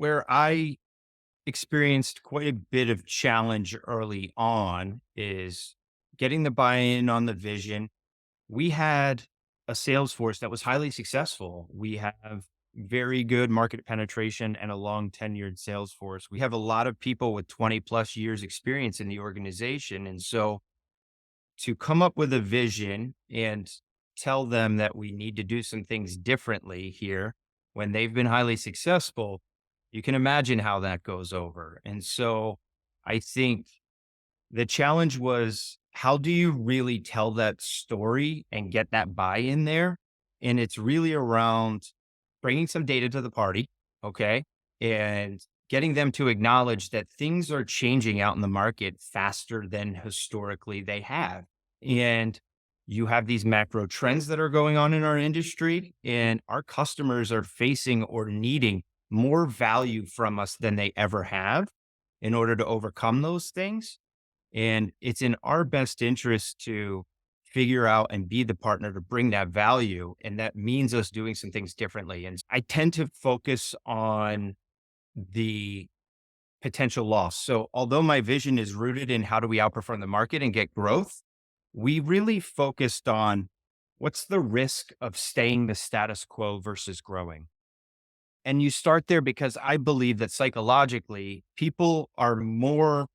Where I experienced quite a bit of challenge early on is getting the buy-in on the vision. We had a sales force that was highly successful. We have very good market penetration and a long tenured sales force. We have a lot of people with 20 plus years experience in the organization. And so to come up with a vision and tell them that we need to do some things differently here when they've been highly successful, you can imagine how that goes over. And so I think the challenge was, how do you really tell that story and get that buy in there? And it's really around bringing some data to the party. Okay. And getting them to acknowledge that things are changing out in the market faster than historically they have. And you have these macro trends that are going on in our industry, and our customers are facing or needing more value from us than they ever have in order to overcome those things. And it's in our best interest to figure out and be the partner to bring that value. And that means us doing some things differently. And I tend to focus on the potential loss. So although my vision is rooted in how do we outperform the market and get growth, we really focused on what's the risk of staying the status quo versus growing. And you start there because I believe that psychologically, people are more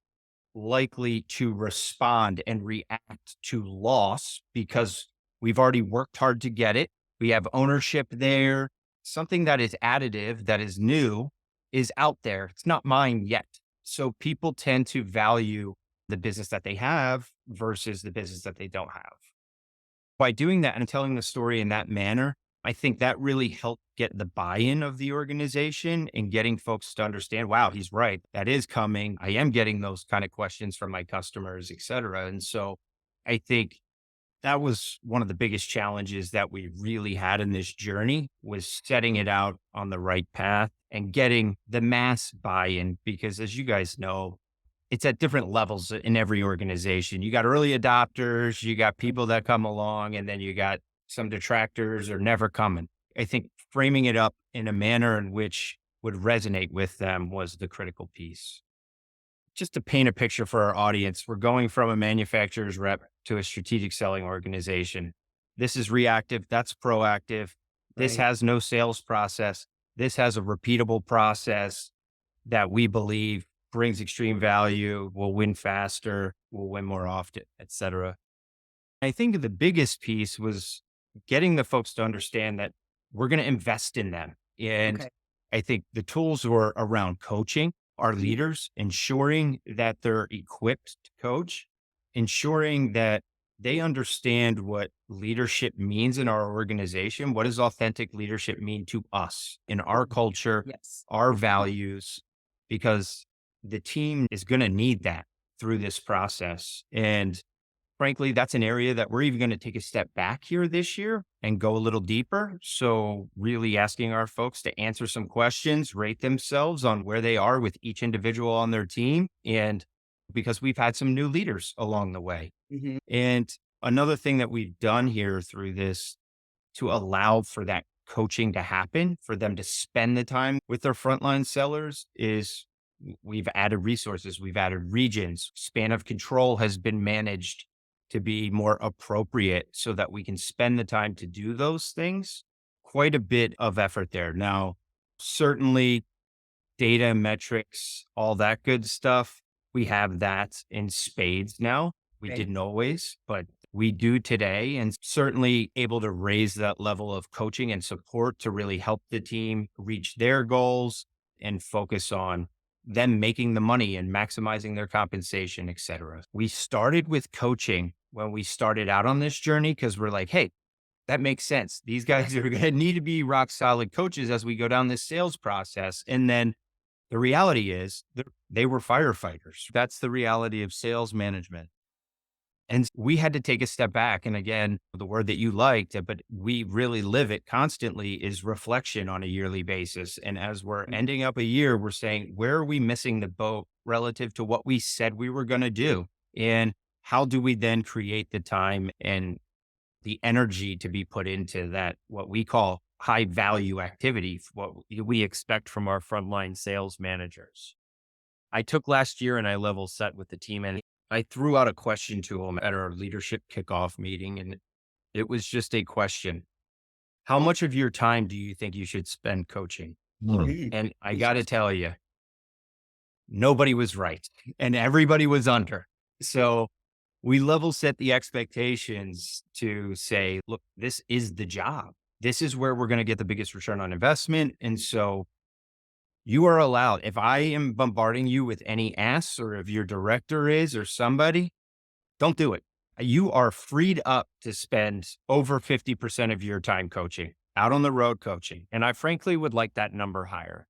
likely to respond and react to loss because we've already worked hard to get it. We have ownership there. Something that is additive, that is new, is out there. It's not mine yet. So people tend to value the business that they have versus the business that they don't have. By doing that and telling the story in that manner, I think that really helped get the buy-in of the organization and getting folks to understand, wow, he's right. That is coming. I am getting those kind of questions from my customers, et cetera. And so I think that was one of the biggest challenges that we really had in this journey, was setting it out on the right path and getting the mass buy-in, because as you guys know, it's at different levels in every organization. You got early adopters, you got people that come along, and then you got some detractors or never coming. I think framing it up in a manner in which would resonate with them was the critical piece. Just to paint a picture for our audience, we're going from a manufacturer's rep to a strategic selling organization. This is reactive, that's proactive. This Right. has no sales process. This has a repeatable process that we believe brings extreme value, will win faster, will win more often, et cetera. I think the biggest piece was getting the folks to understand that we're going to invest in them. And Okay. I think the tools were around coaching our leaders, ensuring that they're equipped to coach, ensuring that they understand what leadership means in our organization. What does authentic leadership mean to us in our culture, Yes. our values? Because the team is going to need that through this process. And frankly, that's an area that we're even going to take a step back here this year and go a little deeper. So, really asking our folks to answer some questions, rate themselves on where they are with each individual on their team. And because we've had some new leaders along the way. Mhm. And another thing that we've done here through this to allow for that coaching to happen, for them to spend the time with their frontline sellers, is we've added resources, we've added regions, span of control has been managed to be more appropriate so that we can spend the time to do those things. Quite a bit of effort there. Now, certainly data, metrics, all that good stuff. We have that in spades now. We Right. didn't always, but we do today, and certainly able to raise that level of coaching and support to really help the team reach their goals and focus on them making the money and maximizing their compensation, et cetera. We started with coaching when we started out on this journey because we're like, hey, that makes sense. These guys are going to need to be rock solid coaches as we go down this sales process. And then the reality is they were firefighters. That's the reality of sales management. And we had to take a step back. And again, the word that you liked, but we really live it constantly, is reflection on a yearly basis. And as we're Mm. ending up a year, we're saying, where are we missing the boat relative to what we said we were going to do? And how do we then create the time and the energy to be put into that, what we call high value activity, what we expect from our frontline sales managers. I took last year and I level set with the team, and I threw out a question to them at our leadership kickoff meeting. And it was just a question: how much of your time do you think you should spend coaching? And I got to tell you, nobody was right and everybody was under. So we level set the expectations to say, look, this is the job. This is where we're going to get the biggest return on investment. And so you are allowed, if I am bombarding you with any asks, or if your director is, or somebody, don't do it. You are freed up to spend over 50% of your time coaching, out on the road coaching. And I frankly would like that number higher.